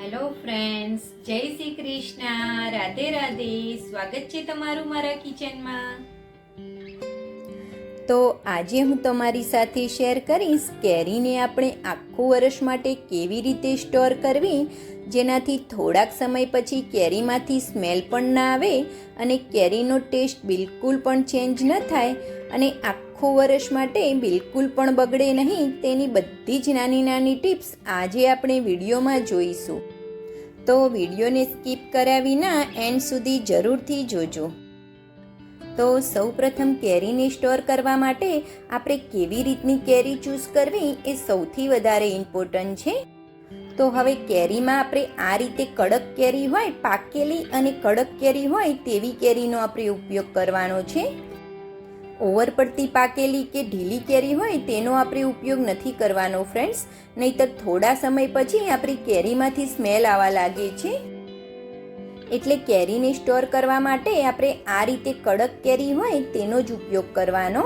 Hello friends, જય શ્રી કૃષ્ણ, રાધે રાધે. સ્વાગત છે તમારું મારા કિચનમાં. તો આજે હું તમારી સાથે શેર કરીશ કેરીને આપણે આખું વર્ષ માટે કેવી રીતે સ્ટોર કરવી, જેનાથી થોડાક સમય પછી કેરીમાંથી સ્મેલ પણ ના આવે અને કેરીનો ટેસ્ટ બિલકુલ પણ ચેન્જ ન થાય અને આખું વર્ષ માટે બિલકુલ પણ બગડે નહીં. તેની બધી જ નાની નાની ટિપ્સ આજે આપણે વિડીયોમાં જોઈશું. તો વિડીયોને સ્કીપ કર્યા વિના એન્ડ સુધી જરૂરથી જોજો. તો સૌપ્રથમ કેરીને સ્ટોર કરવા માટે આપણે કેવી રીતની કેરી ચૂઝ કરવી એ સૌથી વધારે ઇમ્પોર્ટન્ટ છે. તો હવે કેરીમાં આપણે આ રીતે કડક કેરી હોય, પાકેલી અને કડક કેરી હોય તેવી કેરીનો આપણે ઉપયોગ કરવાનો છે. ઓવર પડતી પાકેલી કે ઢીલી કેરી હોય તેનો આપણે ઉપયોગ નથી કરવાનો ફ્રેન્ડ્સ, નહીંતર થોડા સમય પછી આપણી કેરીમાંથી સ્મેલ આવવા લાગે છે. એટલે કેરીને સ્ટોર કરવા માટે આપણે આ રીતે કડક કેરી હોય તેનો જ ઉપયોગ કરવાનો,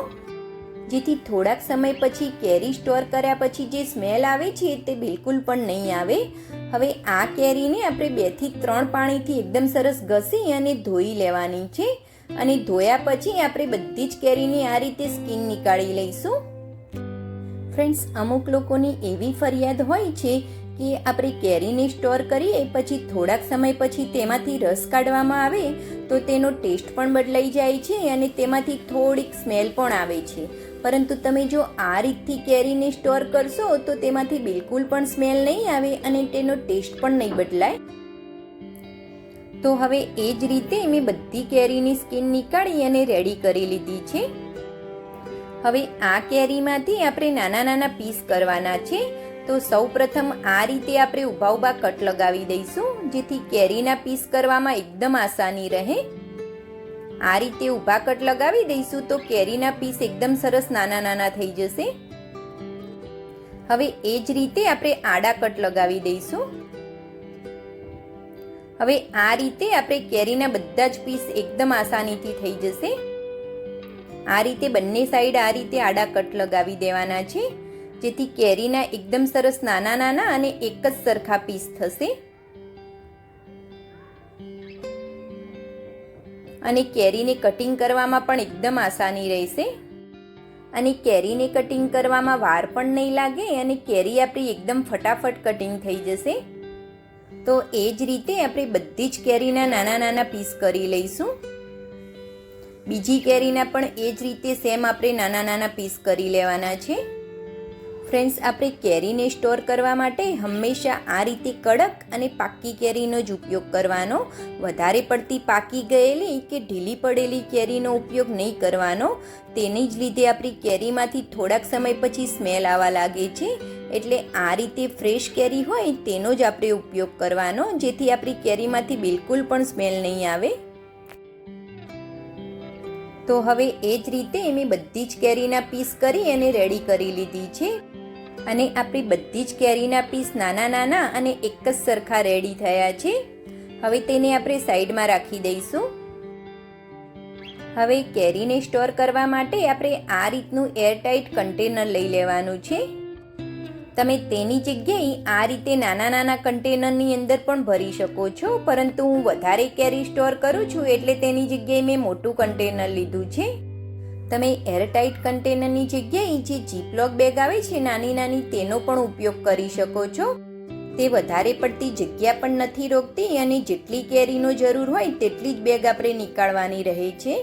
જેથી થોડાક સમય પછી કેરી સ્ટોર કર્યા પછી જે સ્મેલ આવે છે તે બિલકુલ પણ નહીં આવે. હવે આ કેરીને આપણે 2 થી 3 પાણીથી એકદમ સરસ ઘસી અને ધોઈ લેવાની છે અને ધોયા પછી આપણે બધી જ કેરીની આ રીતે સ્કિન નીકાળી લઈશું. ફ્રેન્ડ્સ, અમુક લોકોની એવી ફરિયાદ હોય છે કે આપણે કેરીને સ્ટોર કરીએ પછી થોડાક સમય પછી તેમાંથી રસ કાઢવામાં આવે તો તેનો ટેસ્ટ પણ બદલાઈ જાય છે અને તેમાંથી થોડીક સ્મેલ પણ આવે છે. પરંતુ તમે જો આ રીતથી કેરીને સ્ટોર કરશો તો તેમાંથી બિલકુલ પણ સ્મેલ નહીં આવે અને તેનો ટેસ્ટ પણ નહીં બદલાય. તો હવે એ જ રીતે મેં બધી કેરીની સ્કિન નીકાળી અને રેડી કરી લીધી છે. હવે આ કેરીમાંથી આપણે નાના નાના પીસ કરવાના છે. તો સૌપ્રથમ આ રીતે આપણે ઊભા ઊભા કટ લગાવી દઈશું, જેથી કેરીના પીસ કરવામાં એકદમ આસાની રહે. આ રીતે ઊભા કટ લગાવી દઈશું તો કેરીના પીસ એકદમ સરસ નાના નાના થઈ જશે. હવે એ જ રીતે આપણે આડા કટ લગાવી દઈશું. હવે આ રીતે આપણે કેરીના બધા જ પીસ એકદમ આસાનીથી થઈ જશે. આ રીતે બંને સાઈડ આ રીતે આડા કટ લગાવી દેવાના છે, જેથી કેરીના એકદમ સરસ નાના નાના અને એક જ સરખા પીસ થશે. અને કેરીને કટિંગ કરવામાં પણ એકદમ આસાની રહેશે અને કેરીને કટિંગ કરવામાં વાર પણ નહીં લાગે અને કેરી આપણી એકદમ ફટાફટ કટિંગ થઈ જશે. તો એ જ રીતે આપણે બધી જ કેરીના નાના નાના પીસ કરી લઈશું. બીજી કેરીના પણ એ જ રીતે સેમ આપણે નાના નાના પીસ કરી લેવાના છે. ફ્રેન્ડ્સ, આપણે કેરીને સ્ટોર કરવા માટે હંમેશા આ રીતે કડક અને પાકી કેરીનો જ ઉપયોગ કરવાનો. વધારે પડતી પાકી ગયેલી કે ઢીલી પડેલી કેરીનો ઉપયોગ નહીં કરવાનો. તેની જ લીધે આપણી કેરીમાંથી થોડાક સમય પછી સ્મેલ આવવા લાગે છે. એટલે આ રીતે ફ્રેશ કેરી હોય તેનો જ આપણે ઉપયોગ કરવાનો, જેથી આપણી કેરીમાંથી બિલકુલ પણ સ્મેલ નહીં આવે. તો હવે એ જ રીતે મેં બધી જ કેરીના પીસ કરી અને રેડી કરી લીધી છે અને આપણી બધી જ કેરીના પીસ નાના નાના અને એક જ સરખા રેડી થયા છે. હવે તેને આપણે સાઈડમાં રાખી દઈશું. હવે કેરીને સ્ટોર કરવા માટે આપણે આ રીતનું એરટાઇટ કન્ટેનર લઈ લેવાનું છે. તમે તેની જગ્યાએ આ રીતે નાના નાના કન્ટેનરની અંદર પણ ભરી શકો છો, પરંતુ હું વધારે કેરી સ્ટોર કરું છું એટલે તેની જગ્યાએ મેં મોટું કન્ટેનર લીધું છે. તમે એરટાઇટ કન્ટેનરની જગ્યાએ જે જીપલોક બેગ આવે છે નાની નાની, તેનો પણ ઉપયોગ કરી શકો છો. તે વધારે પડતી જગ્યા પણ નથી રોકતી અને જેટલી કેરીનો જરૂર હોય તેટલી જ બેગ આપણે નીકાળવાની રહે છે.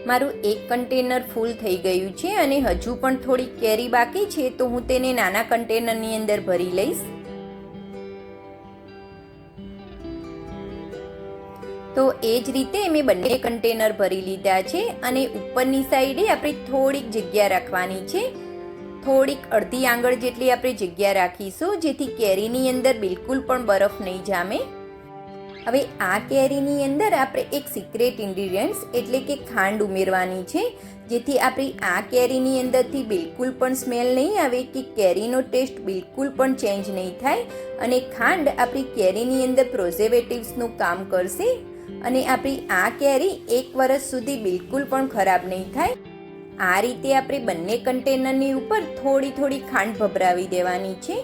મારું એક કન્ટેનર ફૂલ થઈ ગયું છે અને હજુ પણ થોડી કેરી બાકી છે, તો હું તેને નાના કન્ટેનરની અંદર ભરી લઈશ. તો એ જ રીતે મેં બંને કન્ટેનર ભરી લીધા છે અને ઉપરની સાઈડે આપણે થોડીક જગ્યા રાખવાની છે. થોડીક અડધી આંગળ જેટલી આપણે જગ્યા રાખીશું, જેથી કેરીની અંદર બિલકુલ પણ બરફ નહીં જામે. હવે આ કેરીની અંદર આપણે એક સિક્રેટ ઇન્ગ્રીડિયન્ટ્સ એટલે કે ખાંડ ઉમેરવાની છે, જેથી આપણી આ કેરીની અંદરથી બિલકુલ પણ સ્મેલ નહીં આવે કે કેરીનો ટેસ્ટ બિલકુલ પણ ચેન્જ નહીં થાય. અને ખાંડ આપણી કેરીની અંદર પ્રિઝર્વેટિવ્સનું કામ કરશે અને આપણી આ કેરી 1 વર્ષ સુધી બિલકુલ પણ ખરાબ નહીં થાય. આ રીતે આપણે બંને કન્ટેનરની ઉપર થોડી થોડી ખાંડ ભભરાવી દેવાની છે.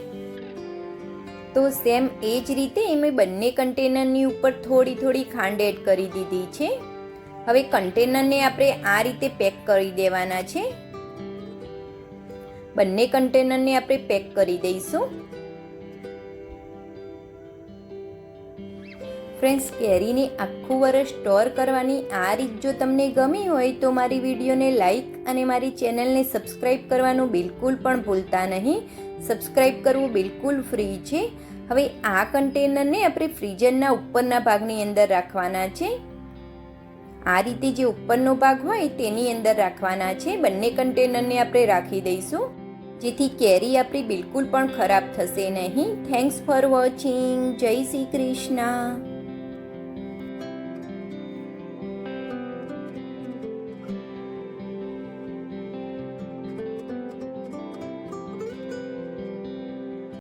તો સેમ એ જ રીતે મેં બંને કન્ટેનરની ઉપર થોડી થોડી ખાંડ એડ કરી દીધી છે. હવે કન્ટેનરને આપણે આ રીતે પેક કરી દેવાના છે. બંને કન્ટેનરને આપણે પેક કરી દઈશું. ફ્રેન્ડ્સ, કેરીને આખું વરસ સ્ટોર કરવાની આ રીત જો તમને ગમી હોય તો મારી વિડીયોને લાઈક અને મારી ચેનલને સબસ્ક્રાઈબ કરવાનું બિલકુલ પણ ભૂલતા નહીં. સબસ્ક્રાઈબ કરવું બિલકુલ ફ્રી છે. હવે આ કન્ટેનરને આપણે ફ્રીઝરના ઉપરના ભાગની અંદર રાખવાના છે. આ રીતે જે ઉપરનો ભાગ હોય તેની અંદર રાખવાના છે. બંને કન્ટેનરને આપણે રાખી દઈશું, જેથી કેરી આપણી બિલકુલ પણ ખરાબ થશે નહીં. Thanks for watching. જય શ્રી કૃષ્ણ.